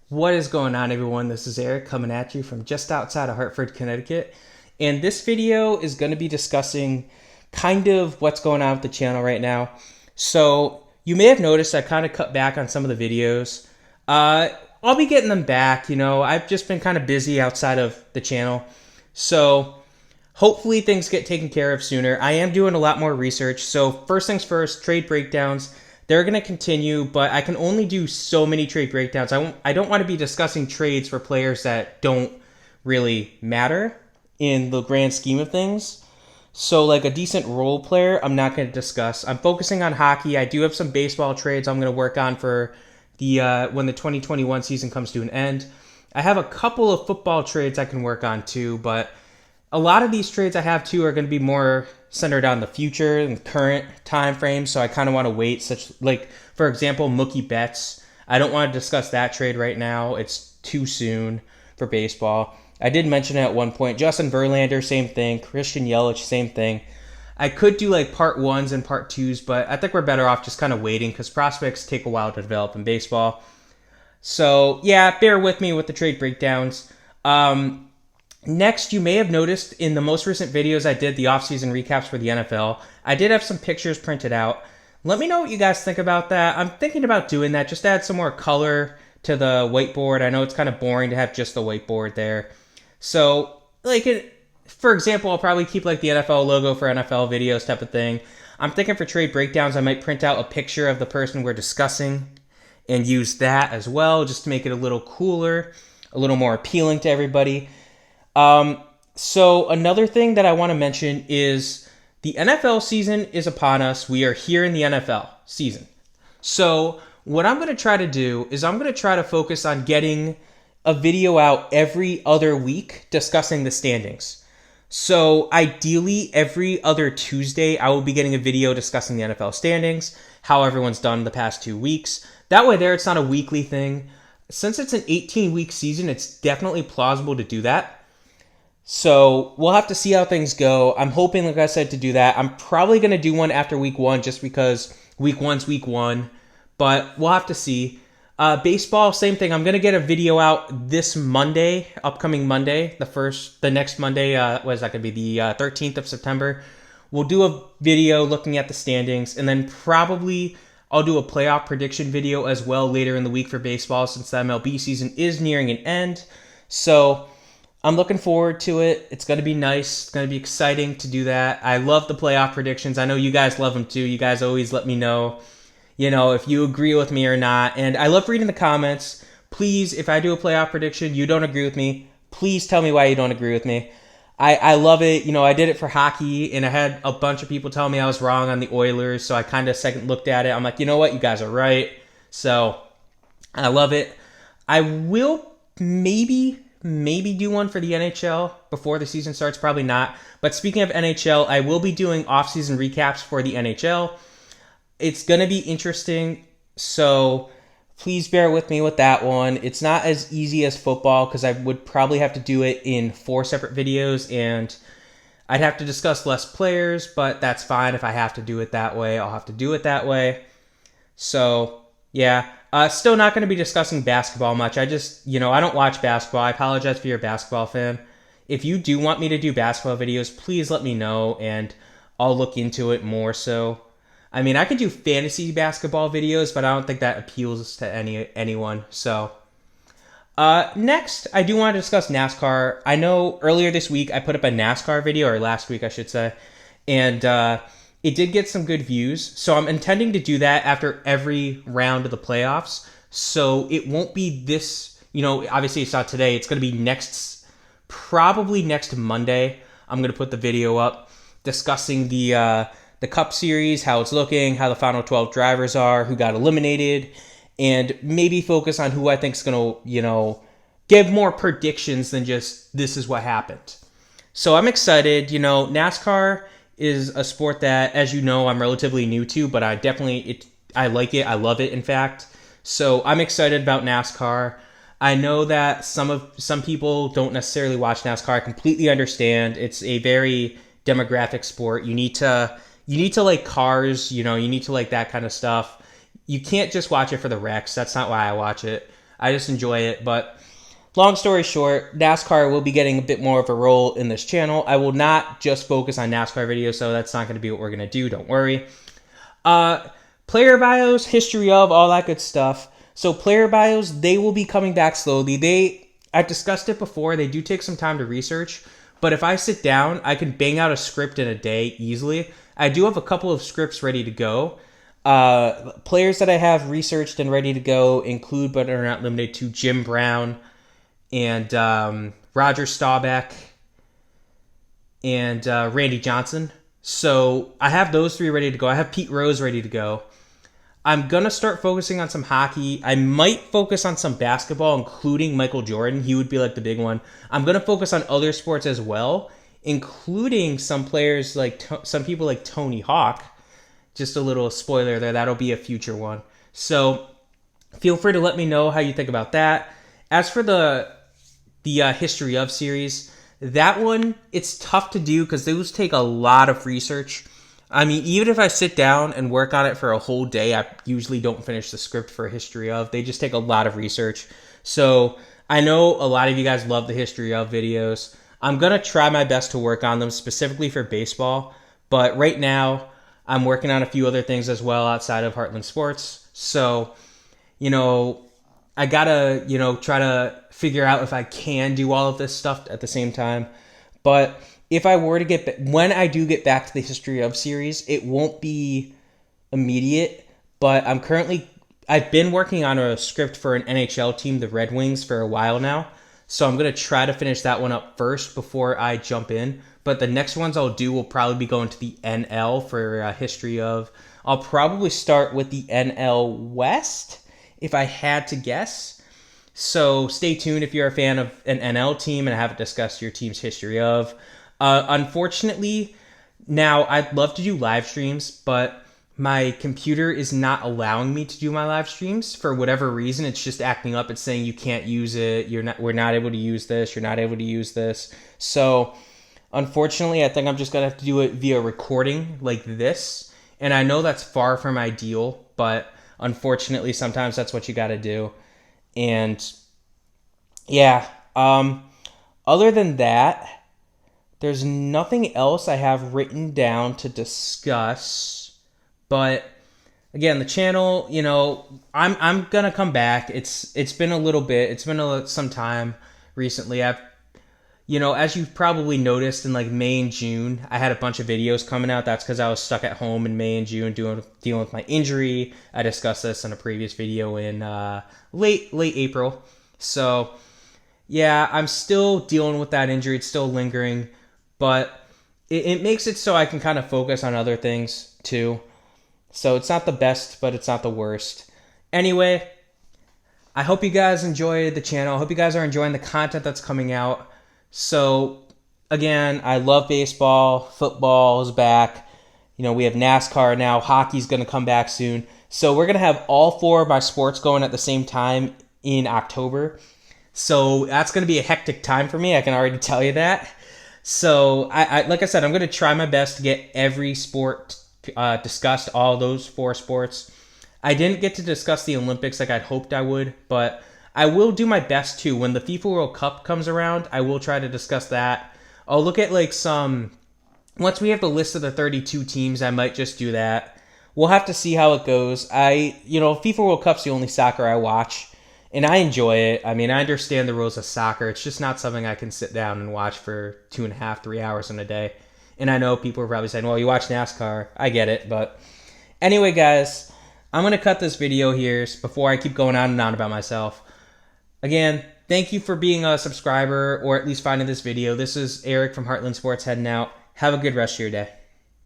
What is going on, everyone? This is Eric coming at you from just outside of Hartford, Connecticut. And this video is going to be discussing kind of what's going on with the channel right now. So you may have noticed I kind of cut back on some of the videos. I'll be getting them back. I've just been kind of busy outside of the channel. So hopefully things get taken care of sooner. I am doing a lot more research. So first things first, trade breakdowns. They're going to continue, but I can only do so many trade breakdowns. I don't want to be discussing trades for players that don't really matter in the grand scheme of things. So like a decent role player, I'm not going to discuss. I'm focusing on hockey. I do have some baseball trades I'm going to work on for the when the 2021 season comes to an end. I have a couple of football trades I can work on too, but a lot of these trades I have too are going to be more centered on the future and current time frame, so I kind of want to wait. Such like, for example, Mookie Betts. I don't want to discuss that trade right now. It's too soon for baseball. I did mention it at one point. Justin Verlander, same thing. Christian Yelich, same thing. I could do like part ones and part twos, but I think we're better off just kind of waiting because prospects take a while to develop in baseball. So yeah, bear with me with the trade breakdowns. Next, you may have noticed in the most recent videos I did, the offseason recaps for the NFL, I did have some pictures printed out. Let me know what you guys think about that. I'm thinking about doing that, just to add some more color to the whiteboard. I know it's kind of boring to have just the whiteboard there. So, for example, I'll probably keep like the NFL logo for NFL videos type of thing. I'm thinking for trade breakdowns, I might print out a picture of the person we're discussing and use that as well, just to make it a little cooler, a little more appealing to everybody. So another thing that I want to mention is the NFL season is upon us. We are here in the NFL season. So what I'm going to try to do is I'm going to try to focus on getting a video out every other week discussing the standings. So ideally, every other Tuesday, I will be getting a video discussing the NFL standings, how everyone's done the past 2 weeks. That way there, it's not a weekly thing. Since it's an 18-week season, it's definitely plausible to do that. So we'll have to see how things go. I'm hoping, like I said, to do that. I'm probably going to do one after week one just because week one's week one. But we'll have to see. Baseball, same thing. I'm going to get a video out this Monday, upcoming Monday, the next Monday. What is that going to be? The 13th of September. We'll do a video looking at the standings. And then probably I'll do a playoff prediction video as well later in the week for baseball since the MLB season is nearing an end. So I'm looking forward to it. It's going to be nice. It's going to be exciting to do that. I love the playoff predictions. I know you guys love them too. You guys always let me know, if you agree with me or not. And I love reading the comments. Please, if I do a playoff prediction, you don't agree with me, please tell me why you don't agree with me. I love it. I did it for hockey, and I had a bunch of people tell me I was wrong on the Oilers, so I kind of second looked at it. I'm like, you know what? You guys are right. So I love it. I will maybe do one for the NHL before the season starts. Probably not. But speaking of NHL, I will be doing off-season recaps for the NHL. It's going to be interesting, so please bear with me with that one. It's not as easy as football because I would probably have to do it in 4 separate videos, and I'd have to discuss less players, but that's fine. If I have to do it that way, I'll have to do it that way. So, yeah. Still not going to be discussing basketball much. I just, I don't watch basketball. I apologize if you're a basketball fan. If you do want me to do basketball videos, please let me know, and I'll look into it more so. I mean, I could do fantasy basketball videos, but I don't think that appeals to anyone. So, next, I do want to discuss NASCAR. I know earlier this week I put up a NASCAR video, or last week I should say, and it did get some good views, so I'm intending to do that after every round of the playoffs. So it won't be this, obviously it's not today. It's going to be probably next Monday. I'm going to put the video up discussing the Cup Series, how it's looking, how the final 12 drivers are, who got eliminated, and maybe focus on who I think is going to, give more predictions than just this is what happened. So I'm excited. NASCAR is a sport that, as you know, I'm relatively new to, but I like it. I love it, in fact. So I'm excited about NASCAR. I know that some people don't necessarily watch NASCAR. I completely understand. It's a very demographic sport. You need to like cars, you need to like that kind of stuff. You can't just watch it for the wrecks. That's not why I watch it. I just enjoy it. But long story short, NASCAR will be getting a bit more of a role in this channel. I will not just focus on NASCAR videos, so that's not going to be what we're going to do. Don't worry. Player bios, history of, all that good stuff. So player bios, they will be coming back slowly. I've discussed it before. They do take some time to research. But if I sit down, I can bang out a script in a day easily. I do have a couple of scripts ready to go. Players that I have researched and ready to go include, but are not limited to, Jim Brown and Roger Staubach and Randy Johnson. So I have those three ready to go. I have Pete Rose ready to go. I'm going to start focusing on some hockey. I might focus on some basketball, including Michael Jordan. He would be like the big one. I'm going to focus on other sports as well, including some players like some people like Tony Hawk. Just a little spoiler there. That'll be a future one. So feel free to let me know how you think about that. As for the History of series, that one, it's tough to do because those take a lot of research. I mean, even if I sit down and work on it for a whole day, I usually don't finish the script for a History of. They just take a lot of research. So I know a lot of you guys love the History of videos. I'm going to try my best to work on them specifically for baseball. But right now, I'm working on a few other things as well outside of Heartland Sports. So, I got to, try to figure out if I can do all of this stuff at the same time. But if I were to when I do get back to the History of series, it won't be immediate, but I've been working on a script for an NHL team, the Red Wings, for a while now. So I'm going to try to finish that one up first before I jump in. But the next ones I'll do will probably be going to the NL for History of. I'll probably start with the NL West, if I had to guess. So stay tuned if you're a fan of an NL team and haven't discussed your team's History of. Unfortunately, now I'd love to do live streams, but my computer is not allowing me to do my live streams for whatever reason. It's just acting up. It's saying you can't use it. We're not able to use this. You're not able to use this. So unfortunately, I think I'm just going to have to do it via recording like this. And I know that's far from ideal, but unfortunately, sometimes that's what you got to do. And yeah, other than that, there's nothing else I have written down to discuss. But again, the channel, I'm gonna come back. It's been a little bit. It's been some time recently. I've, as you've probably noticed in like May and June, I had a bunch of videos coming out. That's because I was stuck at home in May and June dealing with my injury. I discussed this in a previous video in late April. So yeah, I'm still dealing with that injury. It's still lingering. But it makes it so I can kind of focus on other things too. So it's not the best, but it's not the worst. Anyway, I hope you guys enjoyed the channel. I hope you guys are enjoying the content that's coming out. So again, I love baseball. Football is back. We have NASCAR now. Hockey's going to come back soon. So we're going to have all four of my sports going at the same time in October. So that's going to be a hectic time for me. I can already tell you that. So, I like I said, I'm going to try my best to get every sport discussed, all those four sports. I didn't get to discuss the Olympics like I'd hoped I would, but I will do my best to. When the FIFA World Cup comes around, I will try to discuss that. I'll look at once we have the list of the 32 teams, I might just do that. We'll have to see how it goes. FIFA World Cup's the only soccer I watch. And I enjoy it. I mean, I understand the rules of soccer. It's just not something I can sit down and watch for 2.5, 3 hours in a day. And I know people are probably saying, well, you watch NASCAR. I get it. But anyway, guys, I'm going to cut this video here before I keep going on and on about myself. Again, thank you for being a subscriber or at least finding this video. This is Eric from Heartland Sports heading out. Have a good rest of your day.